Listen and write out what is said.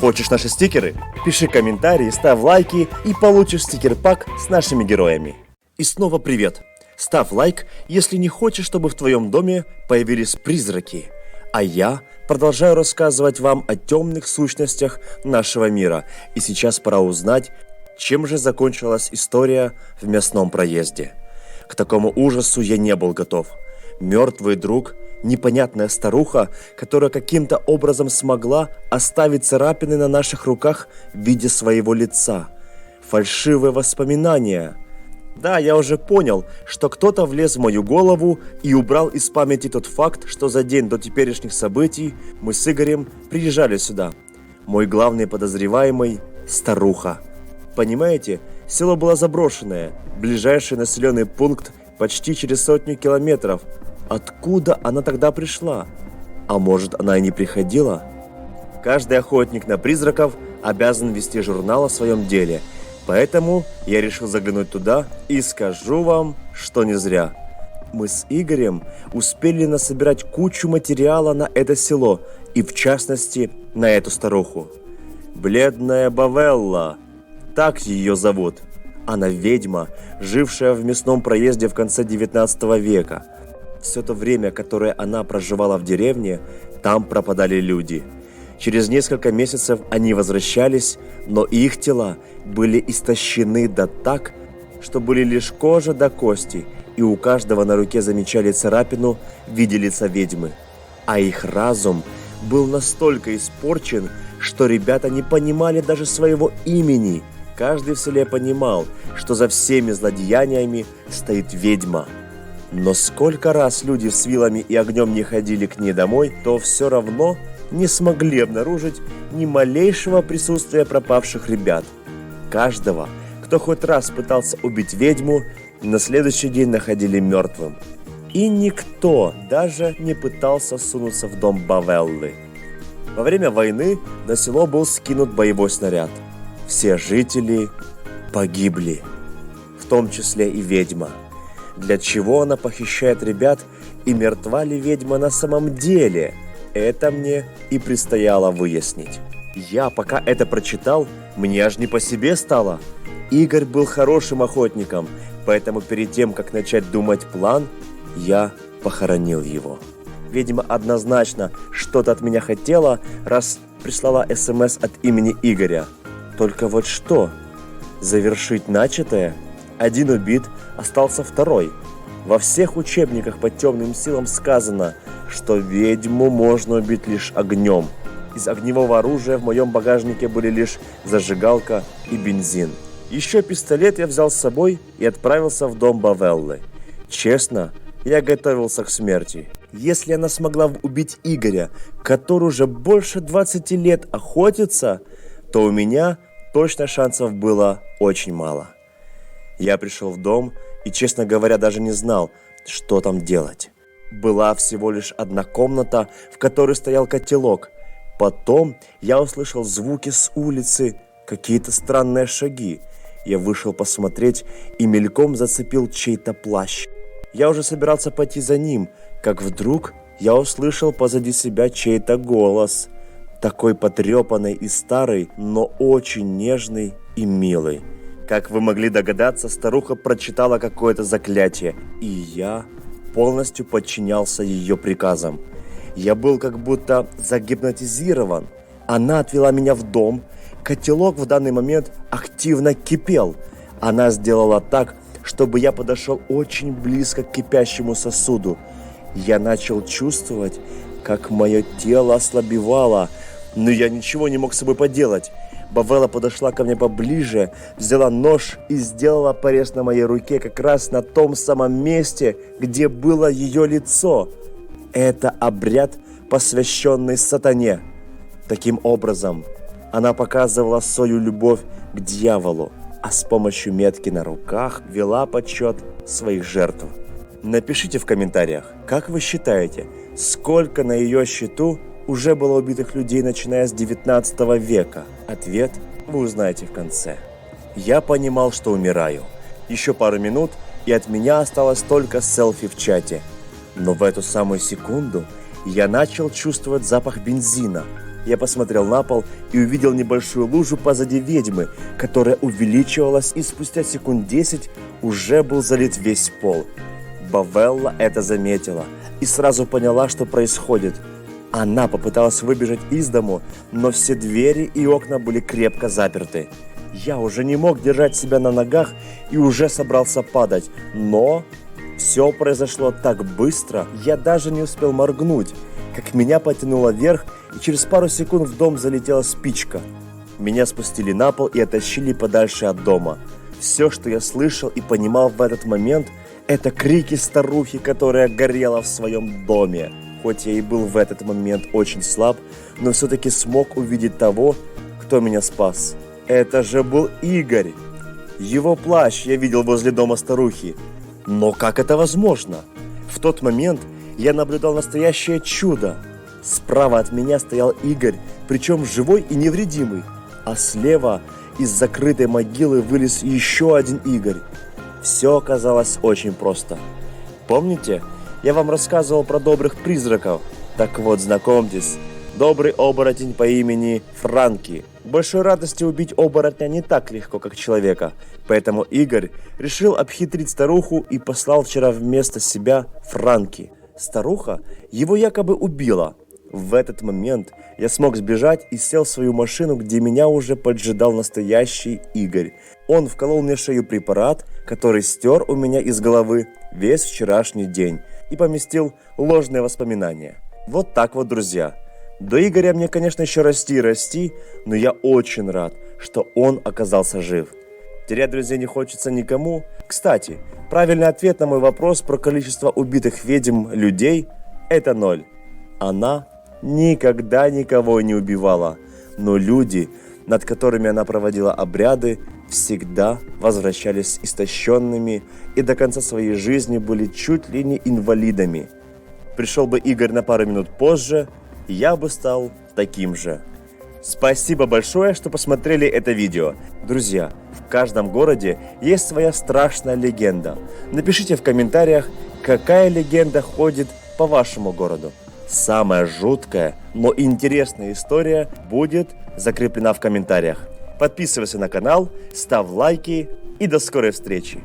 Хочешь наши стикеры? Пиши комментарии, ставь лайки и получишь стикер-пак с нашими героями. И снова привет! Ставь лайк, если не хочешь, чтобы в твоем доме появились призраки. А я продолжаю рассказывать вам о темных сущностях нашего мира. И сейчас пора узнать, чем же закончилась история в мясном проезде. К такому ужасу я не был готов. Мертвый друг, непонятная старуха, которая каким-то образом смогла оставить царапины на наших руках в виде своего лица. Фальшивые воспоминания. Да, я уже понял, что кто-то влез в мою голову и убрал из памяти тот факт, что за день до теперешних событий мы с Игорем приезжали сюда. Мой главный подозреваемый – старуха. Понимаете, село было заброшенное, ближайший населенный пункт почти через 100 километров. Откуда она тогда пришла? А может, она и не приходила? Каждый охотник на призраков обязан вести журнал о своем деле. Поэтому я решил заглянуть туда и скажу вам, что не зря. Мы с Игорем успели насобирать кучу материала на это село и, в частности, на эту старуху. Бледная Бавелла. Так ее зовут. Она ведьма, жившая в мясном проезде в конце 19 века. Все то время, которое она проживала в деревне, там пропадали люди. Через несколько месяцев они возвращались, но их тела были истощены до так, что были лишь кожа до кости, и у каждого на руке замечали царапину в виде лица ведьмы. А их разум был настолько испорчен, что ребята не понимали даже своего имени. Каждый в селе понимал, что за всеми злодеяниями стоит ведьма. Но сколько раз люди с вилами и огнем не ходили к ней домой, то все равно не смогли обнаружить ни малейшего присутствия пропавших ребят. Каждого, кто хоть раз пытался убить ведьму, на следующий день находили мертвым. И никто даже не пытался сунуться в дом Бавеллы. Во время войны на село был скинут боевой снаряд. Все жители погибли, в том числе и ведьма. Для чего она похищает ребят и мертва ли ведьма на самом деле? Это мне и предстояло выяснить. Я, пока это прочитал, мне аж не по себе стало. Игорь был хорошим охотником, поэтому перед тем, как начать думать план, я похоронил его. Ведьма однозначно что-то от меня хотела, раз прислала СМС от имени Игоря. Только вот что? Завершить начатое? Один убит, остался второй. Во всех учебниках по темным силам сказано, что ведьму можно убить лишь огнем. Из огневого оружия в моем багажнике были лишь зажигалка и бензин. Еще пистолет я взял с собой и отправился в дом Бавеллы. Честно, я готовился к смерти. Если она смогла убить Игоря, который уже больше 20 лет охотится, то у меня точно шансов было очень мало. Я пришел в дом и, честно говоря, даже не знал, что там делать. Была всего лишь одна комната, в которой стоял котелок. Потом я услышал звуки с улицы, какие-то странные шаги. Я вышел посмотреть и мельком зацепил чей-то плащ. Я уже собирался пойти за ним, как вдруг я услышал позади себя чей-то голос. Такой потрепанный и старый, но очень нежный и милый. Как вы могли догадаться, старуха прочитала какое-то заклятие, и я полностью подчинялся ее приказам. Я был как будто загипнотизирован. Она отвела меня в дом. Котелок в данный момент активно кипел. Она сделала так, чтобы я подошел очень близко к кипящему сосуду. Я начал чувствовать, как мое тело ослабевало, но я ничего не мог с собой поделать. Бавелла подошла ко мне поближе, взяла нож и сделала порез на моей руке как раз на том самом месте, где было ее лицо. Это обряд, посвященный сатане. Таким образом, она показывала свою любовь к дьяволу, а с помощью метки на руках вела подсчет своих жертв. Напишите в комментариях, как вы считаете, сколько на ее счету уже было убитых людей, начиная с 19 века? Ответ вы узнаете в конце. Я понимал, что умираю. Еще пару минут, и от меня осталось только селфи в чате. Но в эту самую секунду я начал чувствовать запах бензина. Я посмотрел на пол и увидел небольшую лужу позади ведьмы, которая увеличивалась, и спустя секунд 10 уже был залит весь пол. Бавелла это заметила и сразу поняла, что происходит. Она попыталась выбежать из дому, но все двери и окна были крепко заперты. Я уже не мог держать себя на ногах и уже собрался падать, но все произошло так быстро, я даже не успел моргнуть, как меня потянуло вверх, и через пару секунд в дом залетела спичка. Меня спустили на пол и оттащили подальше от дома. Все, что я слышал и понимал в этот момент, это крики старухи, которая горела в своем доме. Хоть я и был в этот момент очень слаб, но все-таки смог увидеть того, кто меня спас. Это же был Игорь. Его плащ я видел возле дома старухи. Но как это возможно? В тот момент я наблюдал настоящее чудо. Справа от меня стоял Игорь, причем живой и невредимый. А слева из закрытой могилы вылез еще один Игорь. Все оказалось очень просто. Помните, я вам рассказывал про добрых призраков? Так вот, знакомьтесь, добрый оборотень по имени Франки. Большой радости убить оборотня не так легко, как человека. Поэтому Игорь решил обхитрить старуху и послал вчера вместо себя Франки. Старуха его якобы убила. В этот момент я смог сбежать и сел в свою машину, где меня уже поджидал настоящий Игорь. Он вколол мне в шею препарат, который стер у меня из головы весь вчерашний день и поместил ложные воспоминания. Вот так вот, друзья. До Игоря мне, конечно, еще расти и расти, но я очень рад, что он оказался жив. Терять друзей не хочется никому. Кстати, правильный ответ на мой вопрос про количество убитых ведьм людей – это 0. Она никогда никого не убивала, но люди, над которыми она проводила обряды, всегда возвращались истощенными и до конца своей жизни были чуть ли не инвалидами. Пришел бы Игорь на пару минут позже, я бы стал таким же. Спасибо большое, что посмотрели это видео. Друзья, в каждом городе есть своя страшная легенда. Напишите в комментариях, какая легенда ходит по вашему городу. Самая жуткая, но интересная история будет закреплена в комментариях. Подписывайся на канал, ставь лайки и до скорой встречи.